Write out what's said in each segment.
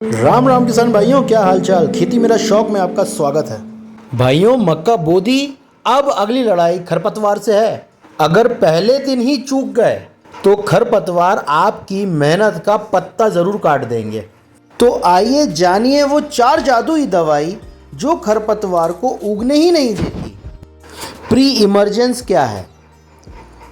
राम राम किसान भाइयों, क्या हालचाल। खेती मेरा शौक में आपका स्वागत है। भाइयों, मक्का बो दी, अब अगली लड़ाई खरपतवार से है। अगर पहले दिन ही चूक गए तो खरपतवार आपकी मेहनत का पत्ता जरूर काट देंगे। तो आइए जानिए वो 4 जादुई दवाई जो खरपतवार को उगने ही नहीं देती। प्री इमर्जेंस क्या है?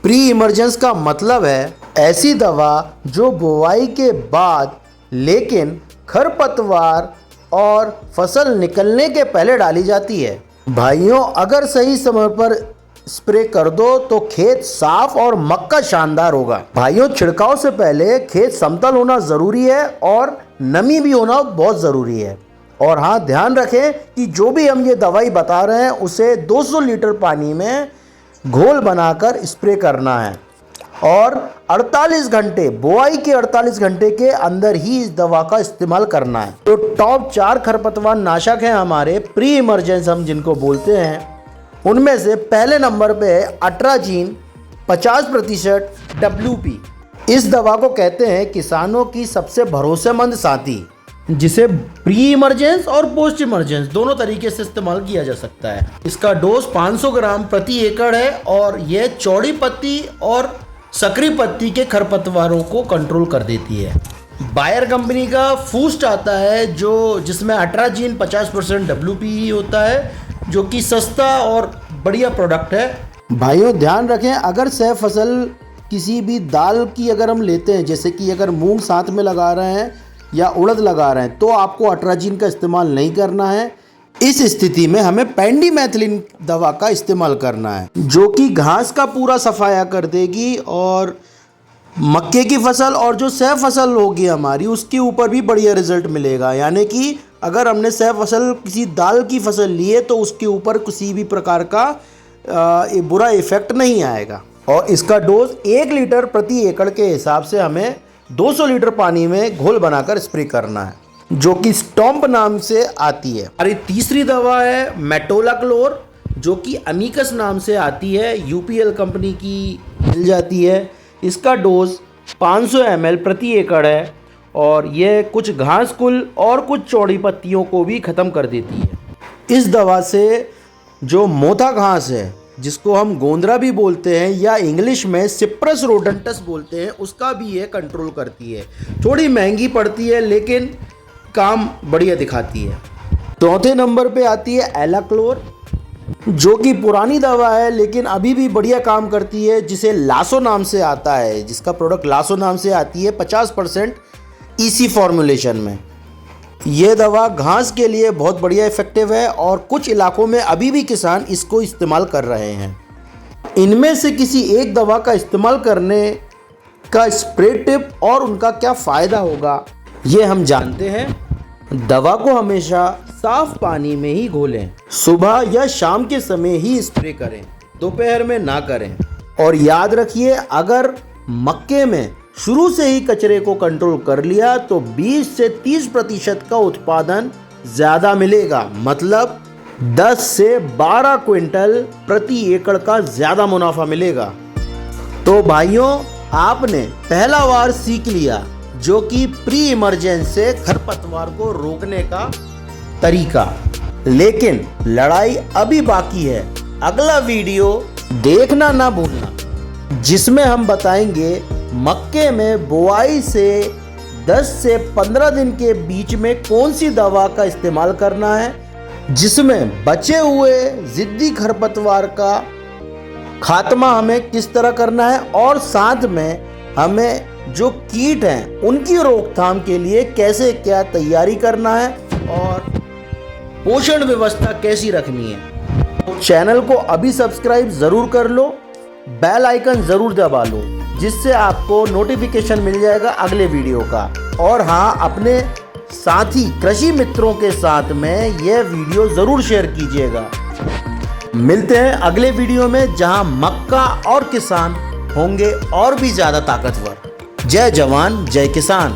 प्री इमर्जेंस का मतलब है ऐसी दवा जो बुआई के बाद लेकिन खरपतवार और फसल निकलने के पहले डाली जाती है। भाइयों, अगर सही समय पर स्प्रे कर दो तो खेत साफ और मक्का शानदार होगा। भाइयों, छिड़काव से पहले खेत समतल होना ज़रूरी है और नमी भी होना बहुत ज़रूरी है। और हाँ, ध्यान रखें कि जो भी हम ये दवाई बता रहे हैं उसे 200 लीटर पानी में घोल बनाकर स्प्रे करना है और 48 घंटे, बुआई के 48 घंटे के अंदर ही इस दवा का इस्तेमाल करना है। तो टॉप 4 खरपतवार नाशक हैं हमारे प्री इमरजेंस हम जिनको बोलते हैं। उनमें से पहले नंबर पे है अट्राजीन 50% WP। इस दवा को कहते हैं किसानों की सबसे भरोसेमंद साथी, जिसे प्री इमरजेंस और पोस्ट इमरजेंस दोनों तरीके से इस्तेमाल किया जा सकता है। इसका डोज 500 ग्राम प्रति एकड़ है और यह चौड़ी पत्ती और सकरी पत्ती के खरपतवारों को कंट्रोल कर देती है। बायर कंपनी का फूस्ट आता है जिसमें अट्राजीन 50% WP ही होता है, जो कि सस्ता और बढ़िया प्रोडक्ट है। भाइयों, ध्यान रखें, अगर सह फसल किसी भी दाल की अगर हम लेते हैं, जैसे कि अगर मूंग साथ में लगा रहे हैं या उड़द लगा रहे हैं, तो आपको अट्राजीन का इस्तेमाल नहीं करना है। इस स्थिति में हमें पेंडिमेथिलिन दवा का इस्तेमाल करना है, जो कि घास का पूरा सफाया कर देगी और मक्के की फसल और जो सह फसल होगी हमारी, उसके ऊपर भी बढ़िया रिजल्ट मिलेगा। यानी कि अगर हमने सह फसल किसी दाल की फसल ली है तो उसके ऊपर किसी भी प्रकार का बुरा इफेक्ट नहीं आएगा। और इसका डोज 1 लीटर प्रति एकड़ के हिसाब से हमें 200 लीटर पानी में घोल बनाकर स्प्रे करना है, जो कि स्टॉम्प नाम से आती है। और तीसरी दवा है मेटोलाक्लोर, जो कि अमीकस नाम से आती है, UPL कंपनी की मिल जाती है। इसका डोज 500 ml प्रति एकड़ है और यह कुछ घास कुल और कुछ चौड़ी पत्तियों को भी ख़त्म कर देती है। इस दवा से जो मोथा घास है, जिसको हम गोंदरा भी बोलते हैं या इंग्लिश में सिप्रस रोडेंटस बोलते हैं, उसका भी ये कंट्रोल करती है। थोड़ी महंगी पड़ती है लेकिन काम बढ़िया दिखाती है। चौथे नंबर पे आती है एलाक्लोर, जो कि पुरानी दवा है लेकिन अभी भी बढ़िया काम करती है, जिसे लासो नाम से आता है, जिसका प्रोडक्ट लासो नाम से आती है 50% EC फॉर्मुलेशन में। ये दवा घास के लिए बहुत बढ़िया इफेक्टिव है और कुछ इलाकों में अभी भी किसान इसको इस्तेमाल कर रहे हैं। इनमें से किसी एक दवा का इस्तेमाल करने का स्प्रे टिप और उनका क्या फ़ायदा होगा, ये हम जानते हैं। दवा को हमेशा साफ पानी में ही घोलें, सुबह या शाम के समय ही स्प्रे करें, दोपहर में ना करें। और याद रखिए, अगर मक्के में शुरू से ही कचरे को कंट्रोल कर लिया तो 20 से 30% का उत्पादन ज़्यादा मिलेगा, मतलब 10 से 12 क्विंटल प्रति एकड़ का ज़्यादा मुनाफा मिलेगा। तो भाइयों, आपने पहला वार सीख लिया, जो कि प्री इमरजेंस से खरपतवार को रोकने का तरीका। लेकिन लड़ाई अभी बाकी है। अगला वीडियो देखना ना भूलना, जिसमें हम बताएंगे मक्के में बुआई से 10 से 15 दिन के बीच में कौन सी दवा का इस्तेमाल करना है, जिसमें बचे हुए जिद्दी खरपतवार का खात्मा हमें किस तरह करना है और साथ में हमें जो कीट हैं उनकी रोकथाम के लिए कैसे क्या तैयारी करना है और पोषण व्यवस्था कैसी रखनी है। तो चैनल को अभी सब्सक्राइब ज़रूर कर लो, बेल आइकन ज़रूर दबा लो, जिससे आपको नोटिफिकेशन मिल जाएगा अगले वीडियो का। और हाँ, अपने साथी कृषि मित्रों के साथ में यह वीडियो ज़रूर शेयर कीजिएगा। मिलते हैं अगले वीडियो में, जहां मक्का और किसान होंगे और भी ज़्यादा ताकतवर। जय जवान जय किसान।